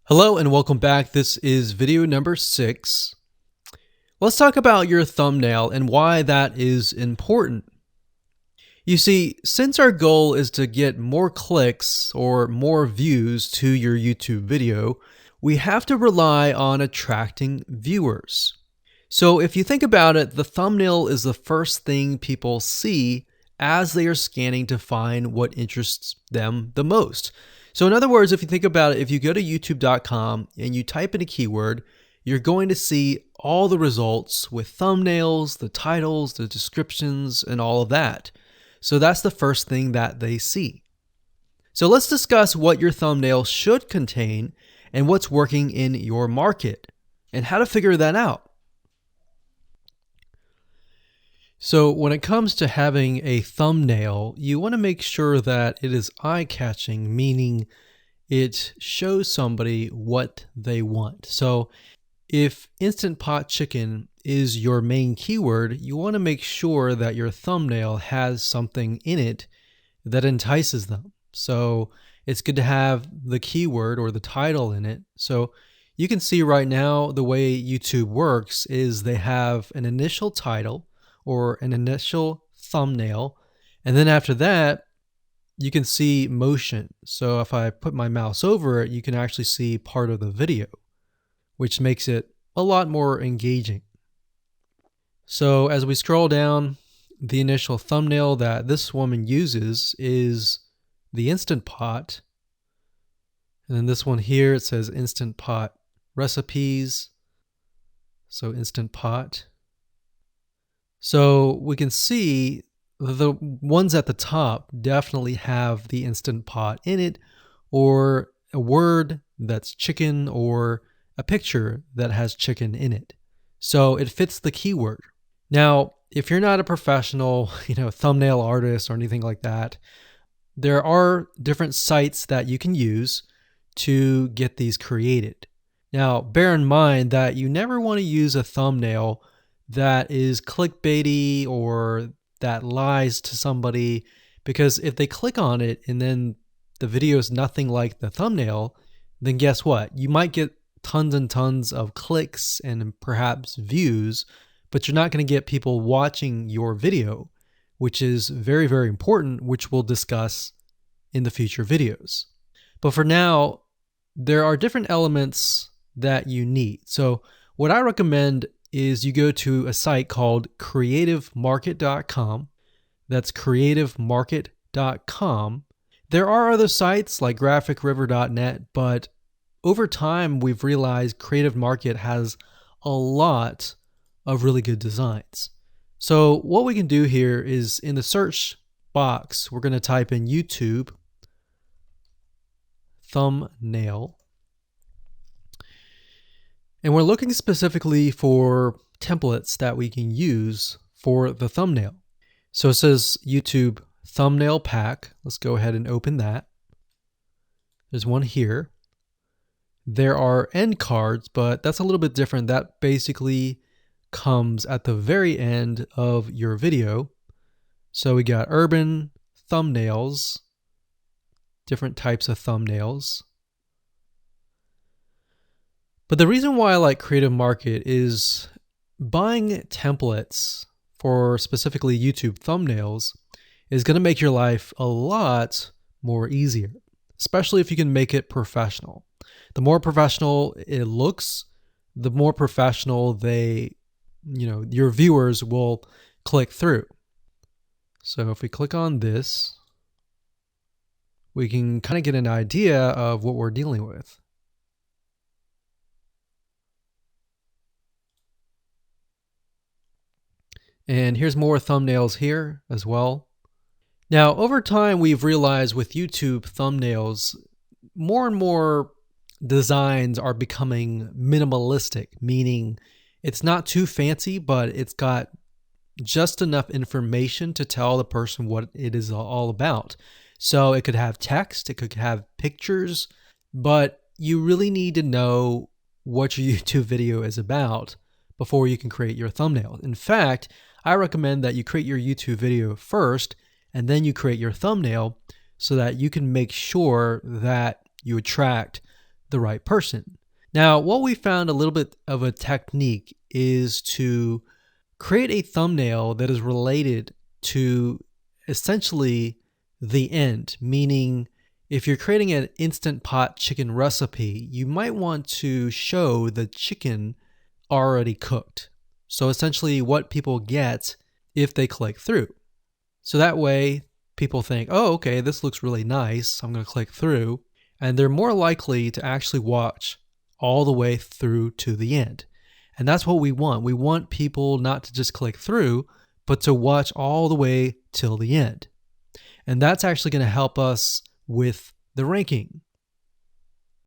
Hello and welcome back. This is video number 6. Let's talk about your thumbnail and why that is important. You see, since our goal is to get more clicks or more views to your YouTube video, we have to rely on attracting viewers. So if you think about it, the thumbnail is the first thing people see as they are scanning to find what interests them the most. So in other words, if you think about it, if you go to youtube.com and you type in a keyword, you're going to see all the results with thumbnails, the titles, the descriptions, and all of that. So that's the first thing that they see. So let's discuss what your thumbnail should contain and what's working in your market and how to figure that out. So when it comes to having a thumbnail, you want to make sure that it is eye-catching, meaning it shows somebody what they want. So if Instant Pot Chicken is your main keyword, you want to make sure that your thumbnail has something in it that entices them. So it's good to have the keyword or the title in it. So you can see right now the way YouTube works is they have an initial title or an initial thumbnail, and then after that you can see motion. So if I put my mouse over it, you can actually see part of the video, which makes it a lot more engaging. So as we scroll down, the initial thumbnail that this woman uses is the Instant Pot, and then this one here, it says Instant Pot recipes, so Instant Pot. So we can see the ones at the top definitely have the Instant Pot in it, or a word that's chicken, or a picture that has chicken in it. So it fits the keyword. Now, if you're not a professional, thumbnail artist or anything like that, there are different sites that you can use to get these created. Now, bear in mind that you never want to use a thumbnail that is clickbaity or that lies to somebody, because if they click on it and then the video is nothing like the thumbnail, then guess what? You might get tons and tons of clicks and perhaps views, but you're not going to get people watching your video, which is very, very important, which we'll discuss in the future videos. But for now, there are different elements that you need. So what I recommend is you go to a site called creativemarket.com. That's creativemarket.com. There are other sites like graphicriver.net, but over time we've realized Creative Market has a lot of really good designs. So what we can do here is in the search box, we're going to type in YouTube thumbnail. And we're looking specifically for templates that we can use for the thumbnail. So it says YouTube thumbnail pack. Let's go ahead and open that. There's one here. There are end cards, but that's a little bit different. That basically comes at the very end of your video. So we got urban thumbnails, different types of thumbnails. But the reason why I like Creative Market is buying templates for specifically YouTube thumbnails is going to make your life a lot more easier, especially if you can make it professional. The more professional it looks, the more professional your viewers will click through. So if we click on this, we can kind of get an idea of what we're dealing with. And here's more thumbnails here as well. Now, over time, we've realized with YouTube thumbnails, more and more designs are becoming minimalistic, meaning it's not too fancy, but it's got just enough information to tell the person what it is all about. So it could have text, it could have pictures, but you really need to know what your YouTube video is about before you can create your thumbnail. In fact, I recommend that you create your YouTube video first and then you create your thumbnail so that you can make sure that you attract the right person. Now, what we found a little bit of a technique is to create a thumbnail that is related to essentially the end, meaning if you're creating an Instant Pot chicken recipe, you might want to show the chicken already cooked. So essentially what people get if they click through. So that way people think, oh, okay, this looks really nice. I'm going to click through. And they're more likely to actually watch all the way through to the end. And that's what we want. We want people not to just click through, but to watch all the way till the end. And that's actually going to help us with the ranking.